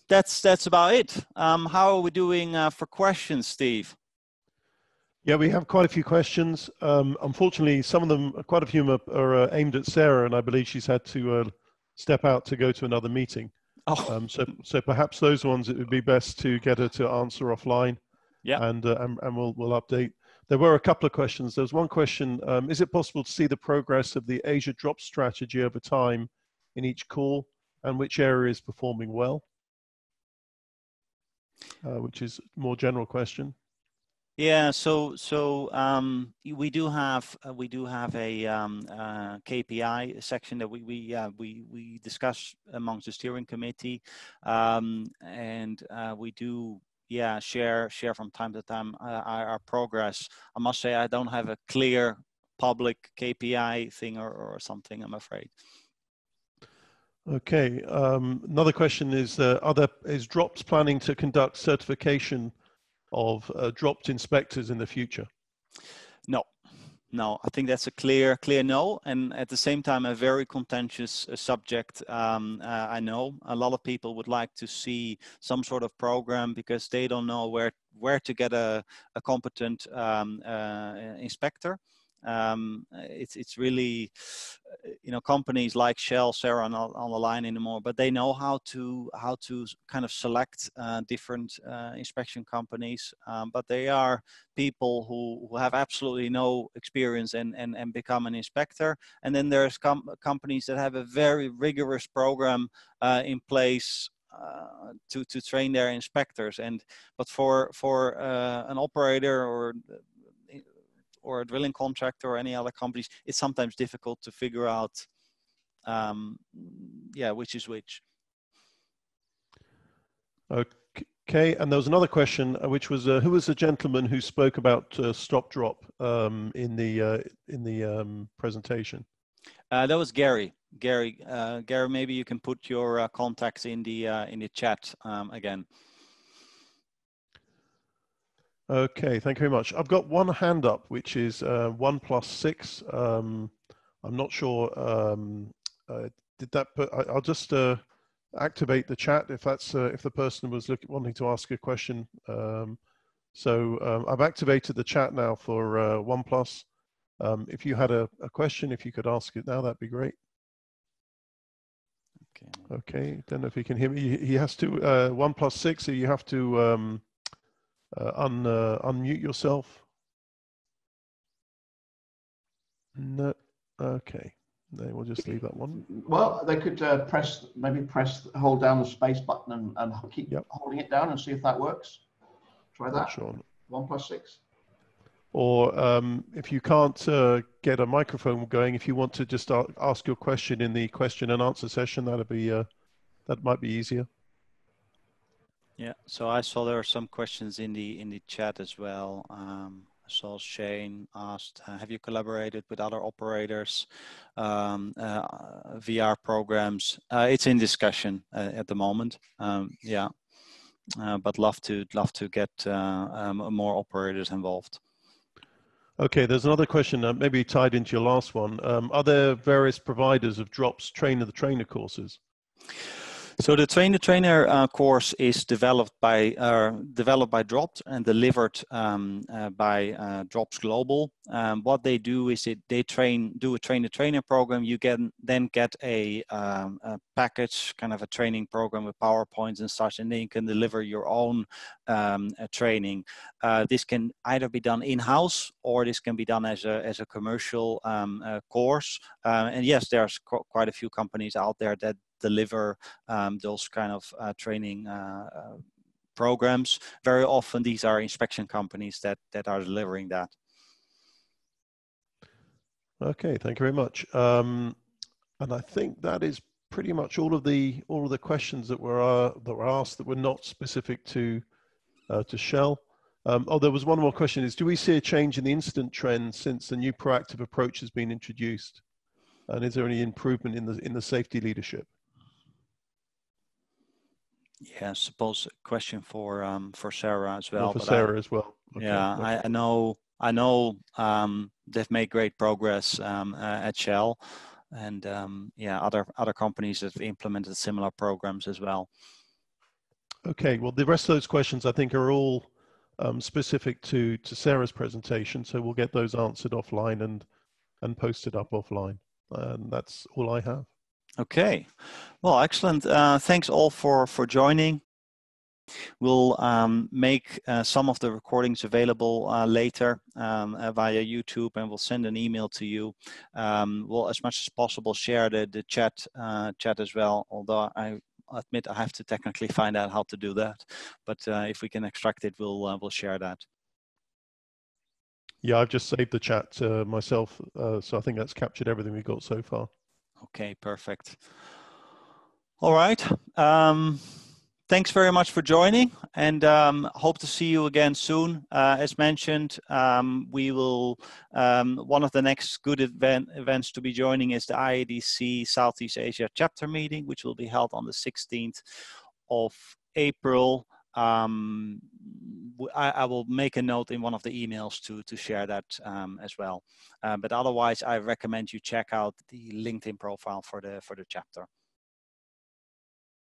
that's about it. How are we doing for questions, Steve? Yeah, we have quite a few questions. Unfortunately, some of them, quite a few are aimed at Sarah, and I believe she's had to step out to go to another meeting. Oh. So perhaps those ones, it would be best to get her to answer offline. Yeah. And we'll update. There were a couple of questions. There was one question: is it possible to see the progress of the Asia drop strategy over time in each call, and which area is performing well? Which is a more general question. Yeah, so we do have a KPI section that we discuss amongst the steering committee, and we do share from time to time our progress. I must say I don't have a clear public KPI thing or something, I'm afraid. Okay, another question is: is Drops planning to conduct certification of dropped inspectors in the future? No, I think that's a clear no, and at the same time a very contentious subject. I know a lot of people would like to see some sort of program because they don't know where to get a competent inspector. It's really, companies like Shell, Sarah, are not on the line anymore, but they know how to kind of select different inspection companies. But they are people who have absolutely no experience and become an inspector. And then there's companies that have a very rigorous program in place to train their inspectors. But for an operator or a drilling contractor or any other companies, it's sometimes difficult to figure out, which is which. Okay, and there was another question, which was, who was the gentleman who spoke about stop drop in the presentation? That was Gary. Gary, maybe you can put your contacts in the chat again. Okay, thank you very much. I've got one hand up, which is 1+6. I'm not sure. Did that? I'll just activate the chat if that's if the person was wanting to ask a question. So I've activated the chat now for 1+. If you had a question, if you could ask it now, that'd be great. Okay. Don't know if he can hear me. He has to 1+6. So you have to unmute yourself. No. Okay. No, we'll just leave that one. Well, they could hold down the space button and keep holding it down and see if that works. Try that. Sure. 1+6. Or if you can't get a microphone going, if you want to just ask your question in the question and answer session, that might be easier. Yeah. So I saw there are some questions in the chat as well. I saw Shane asked, have you collaborated with other operators, VR programs? It's in discussion at the moment. But love to get more operators involved. Okay, there's another question maybe tied into your last one. Are there various providers of Drops trainer-the-trainer courses? So the trainer course is developed by Drops and delivered by Drops Global. What they do is they do a trainer program. You then get a package, kind of a training program with PowerPoints and such, and then you can deliver your own training. This can either be done in-house or this can be done as a commercial course. And yes, there's quite a few companies out there that deliver those kind of training programs. Very often these are inspection companies that are delivering that. Okay, thank you very much. And I think that is pretty much all of the questions that were asked that were not specific to Shell. There was one more question: do we see a change in the incident trend since the new proactive approach has been introduced? And is there any improvement in the safety leadership? Yeah, I suppose a question for Sarah as well. Or for Sarah as well. Okay, yeah, okay. I know they've made great progress at Shell, and other companies have implemented similar programs as well. Okay, well, the rest of those questions I think are all specific to Sarah's presentation, so we'll get those answered offline and posted up offline. And that's all I have. Okay, well, excellent. Thanks all for joining. We'll make some of the recordings available later via YouTube, and we'll send an email to you. We'll, as much as possible, share the chat as well, although I admit I have to technically find out how to do that. But if we can extract it, we'll share that. Yeah, I've just saved the chat myself, so I think that's captured everything we've got so far. Okay, perfect. All right. Thanks very much for joining, and hope to see you again soon. As mentioned, we will, one of the next good events to be joining is the IADC Southeast Asia chapter meeting, which will be held on the 16th of April. I will make a note in one of the emails to share that as well. But otherwise, I recommend you check out the LinkedIn profile for the chapter.